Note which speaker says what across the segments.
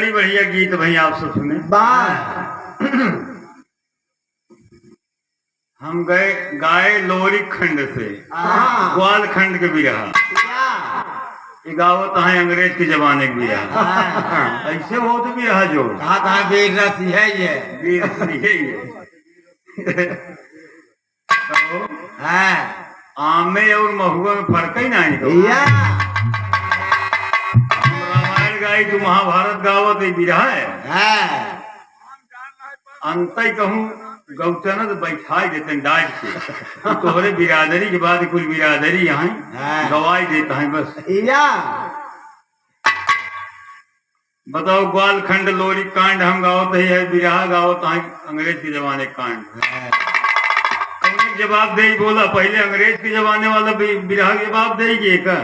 Speaker 1: बड़ी बढ़िया गीत भाई आप सब सुने। हम गाए लोरी खंड से ग्वाल खंड के बिरहा गावत है अंग्रेज के जमाने के बिरहा। ऐसे हो तो बिरहा जो
Speaker 2: कहाँ वीर रस है ये
Speaker 1: वीर ये तो आमे और महुआ में फर्क ही नहीं तो रामायण गाई तो महाभारत गावत है बिरहा है। अंत ही कहूँ गौचन तो बैठा देते डांट के तोहरे बिरादरी के बाद कुल बिरादरी यहाँ गवाही देता है बस। बताओ ग्वाल खंड लोरी कांड हम गावत है बिरहा गावत है अंग्रेज के जमाने कांड। जवाब दे बोला पहले अंग्रेज के जमाने वाला बिरहा के जवाब देगी का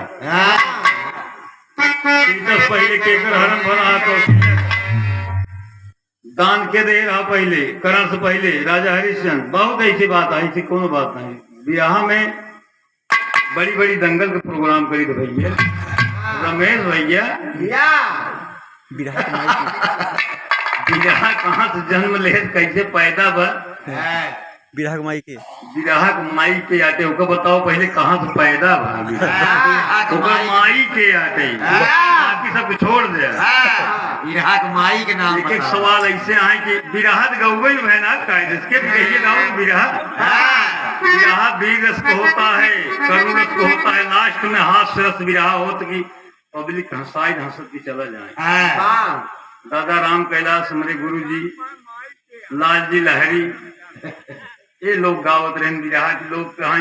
Speaker 1: पहले केकर हरम भरा तो दान के दे रहा पहले करण से पहले राजा हरिश्चंद्र बहुत ऐसी बात आई थी कोनो बात नहीं। बिरहा में बड़ी बड़ी दंगल के प्रोग्राम करी थे भैया रमेश भैया। बिरहा कहाँ से जन्म ले कैसे पैदा बा
Speaker 3: बिरहा माई
Speaker 1: के आते ओकर बताओ पहले कहाँ से पैदा भा माई के आते बाकी सब छोड़ दे
Speaker 2: बिरहा माई के नाम।
Speaker 1: एक सवाल ऐसे आए कि बिरहा गौवे में ना जिसके भी कहिए गाँव बिरहा वीर रस को होता है करुण रस को होता है लास्ट में हास्य रस बिरहा होता कि पब्लिक हंसाई हंसत की चला जाए। दादा राम कैलाश हमारे गुरु जी लाल जी लहरी ये लोग गावत रहे बिरहा के लोग कहा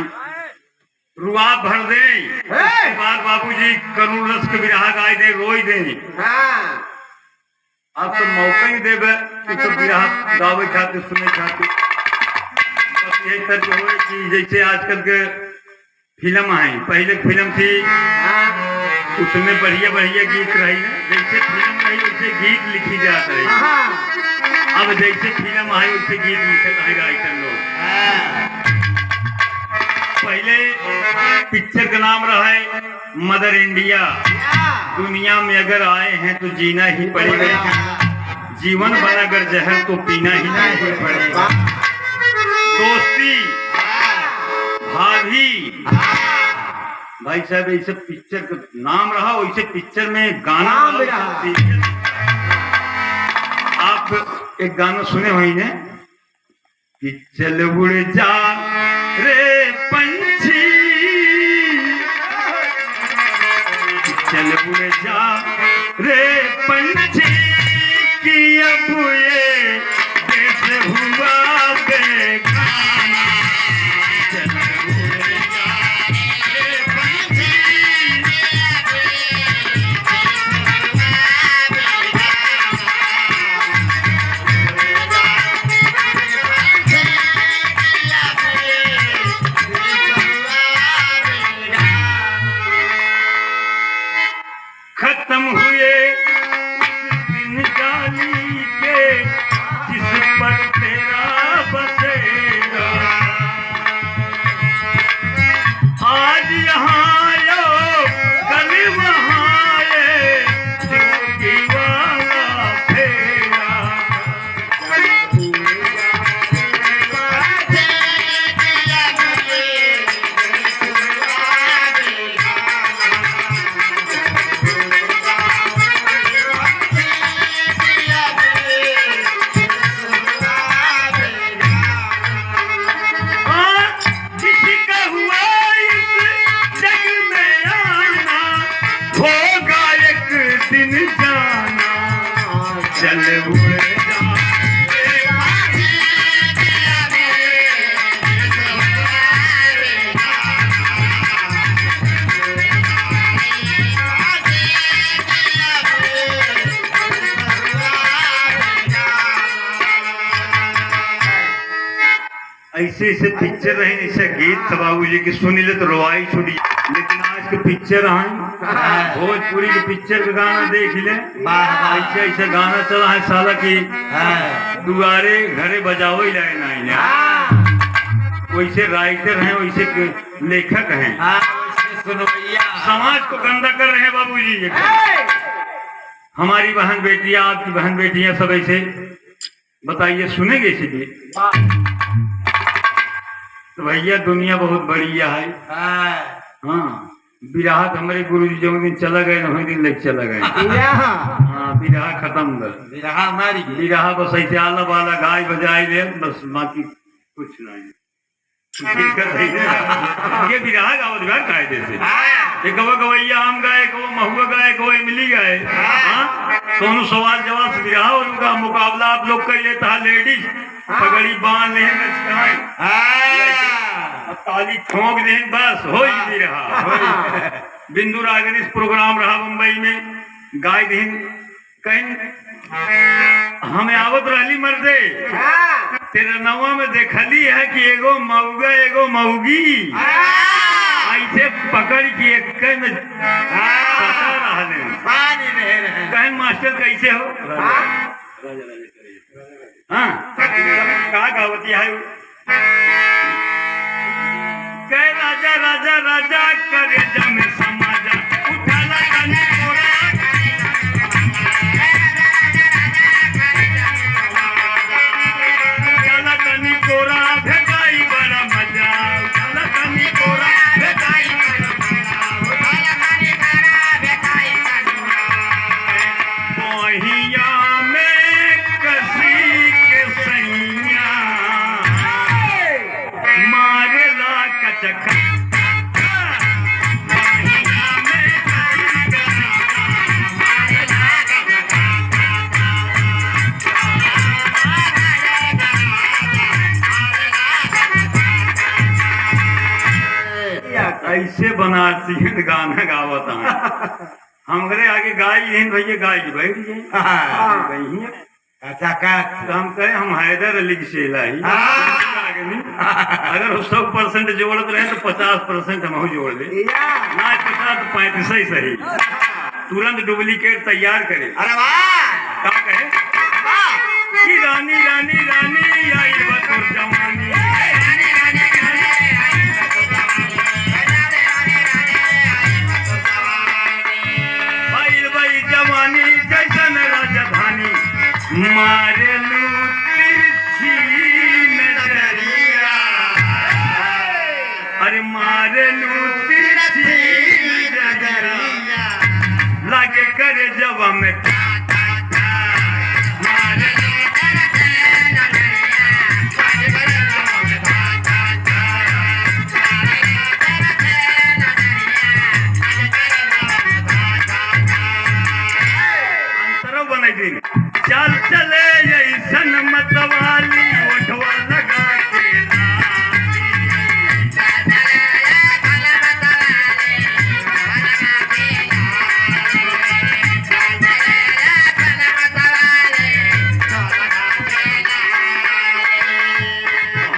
Speaker 1: रुआ भर दे बाद बाबू जी करुण रस के बिरहा गाय दे रोई दे। आप तो मौका ही देवे तो बिरहा गावे खाते सुने खाते बस यही तर्क हो कि जैसे आजकल के फिल्म है पहले फिल्म थी उसमें बढ़िया बढ़िया गीत रही जैसे फिल्म रही वैसे गीत लिखी जाता है। अब जैसे फिल्म आई वैसे गीत लिखे है राइटर लोग। पहले पिक्चर का नाम रहा है मदर इंडिया। दुनिया में अगर आए हैं तो जीना ही पड़ेगा जीवन बना अगर जहर तो पीना ही नहीं पड़ेगा। दोस्ती भाभी भाई साहब ऐसे पिक्चर का नाम रहा वैसे पिक्चर में गाना आप एक गाना सुने हुई ने कि चल उड़ जा रे पंछी चल उड़ जा रे पंछी कि अब ये देश हुआ बेगाना। चल उड़ जा रे पंछी खत्म हुए दिन जाली के जिस पर तेरा बसेरा आज यहाँ यो कल वहाँ ये जोगी वाला फेरा। ऐसे ऐसे पिक्चर रहे ऐसे गीत था बाबू जी की सुनी ले तो रोवाई छुड़ी। लेकिन आज के पिक्चर आए भोजपुरी के पिक्चर का गाना देख ले ऐसे ऐसे गाना चला है साला की दुआरे घरे बजाओ ही लाए नहीं वैसे राइटर हैं वैसे लेखक हैं समाज को गंदा कर रहे हैं बाबूजी। हमारी बहन बेटियां, आपकी बहन बेटियां सब ऐसे बताइए सुनेंगे इसीलिए। तो भैया दुनिया बहुत बड़ी है। हाँ, बिराहत हमारे गुरु जी जो दिन चला गए ना वही दिन लेके चला गए। हाँ, बिराह खत्म कर, बिराह बस ऐसे आला वाला गाय बजाए ले, बस बाकी कुछ नहीं। ये बिराह गावत बिहार कायदे से एक गवैया आम गाए, को महुआ गाए, को इमली गाए। हाँ, दोनों सवाल जवाब से बिराह और उनका मुकाबला आप लोग कर लेता है। लेडीज पगड़ी बांध ले, ताली ठोंक दे, बस हो ही रहा। बिंदु रागनिस प्रोग्राम रहा मुंबई में, गाय दिन कहीं हमें आवत रही मर्दे तेरा नवा में देखली है कि एगो मऊगा एगो मऊगी ऐसे पकड़ के एक में कहीं मास्टर कैसे हो। हाँ, कहा गावती है कह राजा राजा राजा करे जमे समाजा उठाला कनी कोरा उठाला कनी कोरा भेटाई बड़ा मजा उठाला कनी कोरा भेटाई बड़ा मजा उठाला कनी कोरा भेटाई मोहिया में कसी के सैया मारेला कचका ऐसे बनारसी गाना गावत हमरे आगे गाय भैया गाय बैठ गई।
Speaker 2: अच्छा का
Speaker 1: हम कहे हम हैदर अली की शेला ही अगर 100% जोड़ते रहे तो 50% हम जोड़ ले ना 50 तो 35 ही सही। तुरंत डुप्लीकेट तैयार करे।
Speaker 2: अरे वाह,
Speaker 1: क्या कहे कि रानी रानी रानी आई बतौर जवानी भाई जवानी जैसन राजधानी मारे लू तिरछी नजरिया अरे मारे लू तिरछी नजरिया लागे करे जब में चल चले ऐसन मतवाली उठवा लगा के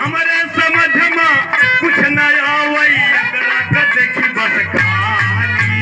Speaker 1: हमारे समझ में कुछ न आवई एकरा के देखी बस खाली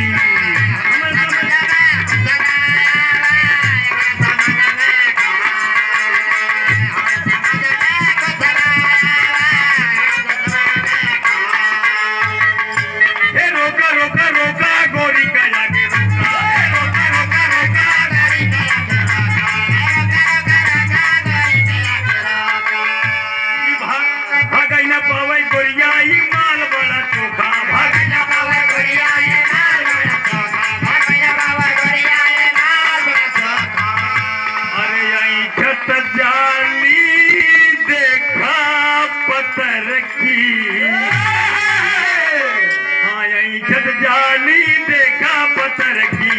Speaker 1: जाली देखा पत्थर की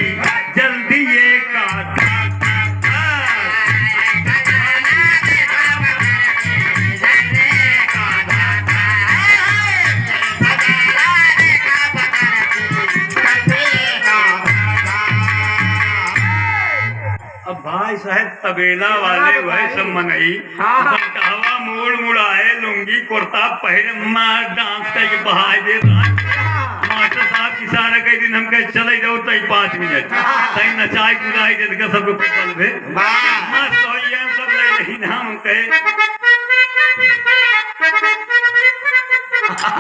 Speaker 1: जल्दी ये काटा अब भाई साहब तबेला वाले वह सब मनई कहवा मोड़ मुड़ाए लुंगी कुर्ता पहले मार डांस करके बहाए दे मास्टर साहब किसान कई दिन हम कहे चले जाओ तो 5 मिनट कहीं नचाई कुदाई दे सबको पल भे मस्त हो ये सब ले नहीं ना हम कहे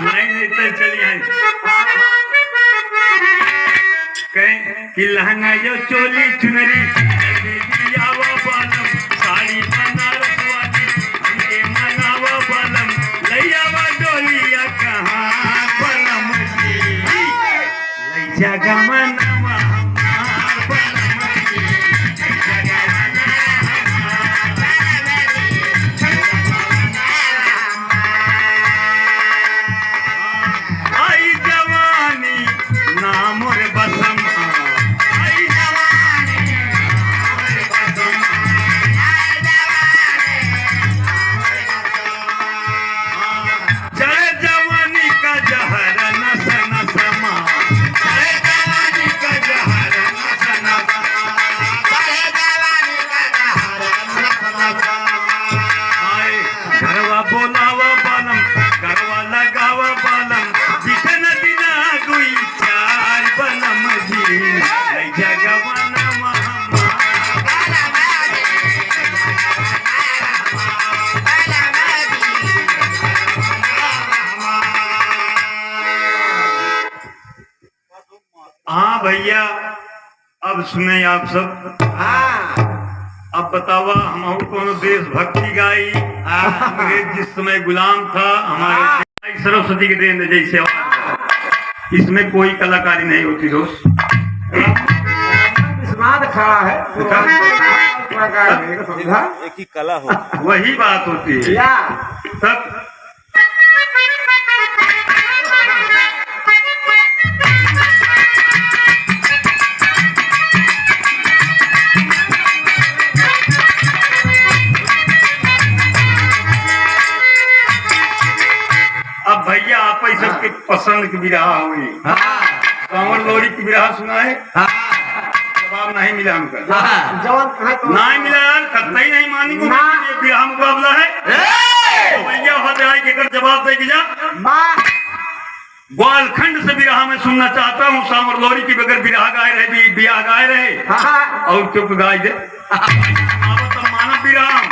Speaker 1: नहीं तो चली आई कहें कि लहंगा जो चोली चुनरी लियावा बालम साड़ी बनारस वाली हमके मनावा बालम लैयावा डोलिया कहाँ बलम जी लैजा गमनवा हमार बलम जी लैजा आई जवानी नामुर बसम आई जवानी नामुर बसम जय जवानी का जहर नस नसमा जय जवानी का जहर नस नसमा आए घरवा बोलावा बालम घरवा लगावा बालम जितन दिना दुई चार बलम जी लैजा गवनवा हाँ भैया अब सुने आप सब अब बतावा हम कौन देशभक्ति गाई अंग्रेज जिस समय गुलाम था हमारे सरस्वती के देन जैसे इसमें कोई कलाकारी नहीं होती दोस्त
Speaker 2: विश्वनाथ खड़ा है
Speaker 3: एक ही कला हो।
Speaker 1: वही बात होती है
Speaker 2: या
Speaker 1: तब अब भैया आप ही सबके पसंद की विरहा हुई कांवर लोरी की विरहा सुना है जवाब नहीं मिला हमका
Speaker 2: जवान कहाँ
Speaker 1: नहीं मिला यार कतई नहीं मानी को
Speaker 2: ना।
Speaker 1: ये विरहा मुकाबला है तो भैया हो जाए कि अगर जवाब दे जा ग्वालखंड से विरहा में सुनना चाहता हूँ सामर लोरी की बगैर विरहा गाए रहे बिया गाए रहे और चुप गाय दे अब मानव विराम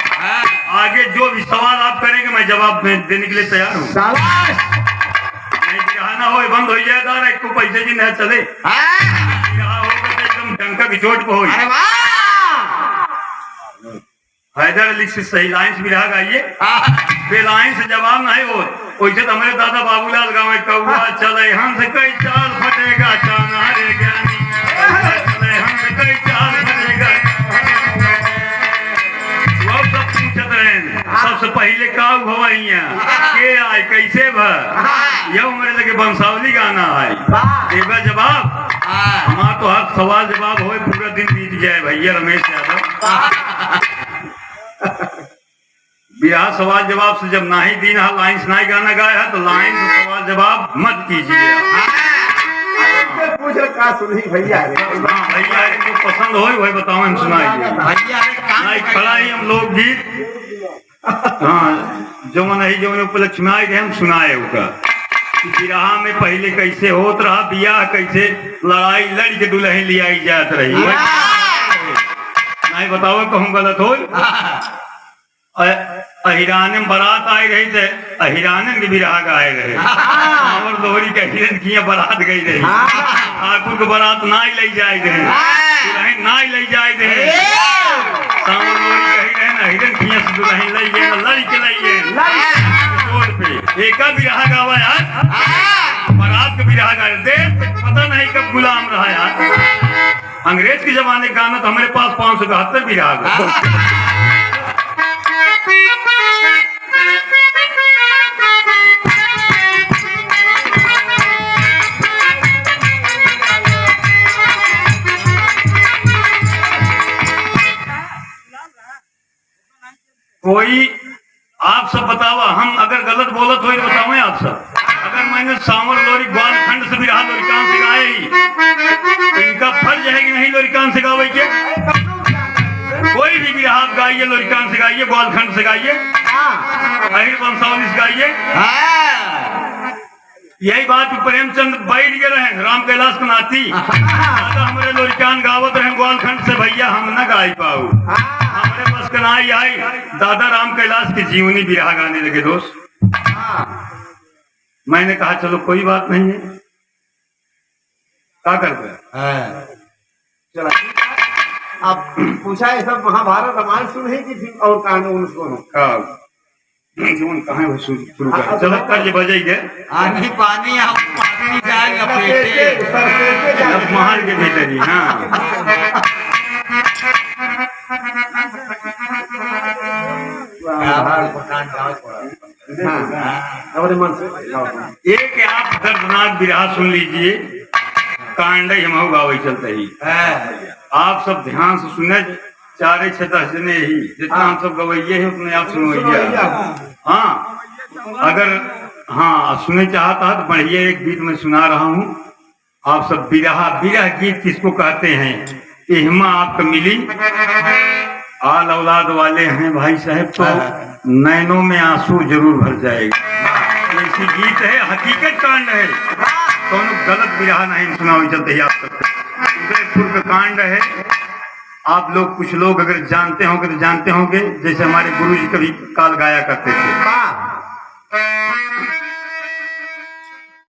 Speaker 1: आगे जो भी सवाल आप करेंगे मैं जवाब देने के लिए तैयार हूँ नहीं विरहा ना हो बंद हो जाए दार एक को पैसे जी नहीं चले विरहा होगा तो एकदम डंका की चोट को हो हैदर अली से सही लाइन से विरहा गाइए बेलाइन से जवाब नहीं हो वैसे तो हमारे दादा बाबूलाल गाँव में कौआ चले हम से कई चाल फटेगा चाना रे ज्ञानी चले हम से कई चाल फटेगा वो सब पूछत रहे सबसे पहले का भवैया के आए कैसे भ यह हमारे लगे बंसावली गाना है देगा जवाब हमारा तो हर सवाल जवाब हो पूरा दिन बीत जाए भैया रमेश यादव बिहार सवाल जवाब से जब नाही दिन है लाइन से नहीं गाना गाया है तो लाइन से सवाल जवाब मत कीजिए
Speaker 2: पूछ का सुनी भैया
Speaker 1: हाँ भैया जो पसंद हो वही बताओ हम सुनाइए नहीं खड़ा ही हम लोग गीत हाँ जो नहीं जो उपलक्ष्य में आए थे हम सुनाए उसका बिरहा में पहले कैसे होत रहा बियाह कैसे लड़ाई लड़ के दुल्हन ले आई जात रही नहीं बताओ कहूँ गलत हो अहिराने में बारात आई रही थे अहिराने के बिरहा गाए रहे और लोहरी के हिरन की बारात गई रही ठाकुर के बारात ना ही ले जाए रहे ना ही ले जाए रहे सावन लोहरी कही रहे ना हिरन की दुल्हन ले गए लड़ के ले गए रोड पे एक बिरहा गावा यार बारात का बिरहा गाए देश पता नहीं कब गुलाम रहा यार अंग्रेज के जमाने का गाना तो हमारे पास 572 बिरहा गा कोई आप सब बतावा हम अगर गलत बोलत हो तो बताओ आप सब अगर मैंने सावर लोरी ग्वालखंड से बिरहा लोरिकान से गाए ही इनका फर्ज है कि नहीं लोरिकान से गावे के कोई भी बिरहा आप गाइए लोरिकान से गाइए ग्वालखंड से गाइए अहिर वंशावली से गाइए यही बात प्रेमचंद बैठ गए रहे राम कैलाश के नाती हमारे लोरिकान गावत रहे ग्वालखंड से भैया हम न गाई पाऊ हमारे बस का ना आई दादा राम कैलाश की जीवनी बिरहा गाने लगे दोस्त मैंने कहा चलो कोई बात नहीं है क्या करते हैं?
Speaker 2: चला अब पूछा ये सब महाभारत रामायण सुने कि फिर और कहानी उनको
Speaker 1: जीवन कहाँ है शुरू कर चलो तर्ज बजेंगे
Speaker 3: आनी पानी आप पानी जाए लपेटे
Speaker 1: अब महल के भीतर ही हाँ
Speaker 2: हमारे मन से
Speaker 1: एक आप दर्दनाक विरह सुन लीजिए कांड हम गावे चलते ही आप सब ध्यान से सुने चारे छता जने ही जितना हम सब गवैये हैं उतने आप सुनवैया हाँ अगर हाँ सुने चाहता तो बढ़िया एक गीत में सुना रहा हूँ आप सब विरह गीत किसको कहते हैं इहमा आपको मिली आल औलाद वाले हैं भाई साहब तो नैनों में आंसू जरूर भर जाएगा ऐसी गीत है हकीकत कांड है कौन गलत विरह नहीं सुना हुई चलते ही आप सबको उदयपुर का कांड है आप लोग कुछ लोग अगर जानते होंगे तो जानते होंगे जैसे हमारे गुरुजी कभी काल गाया करते थे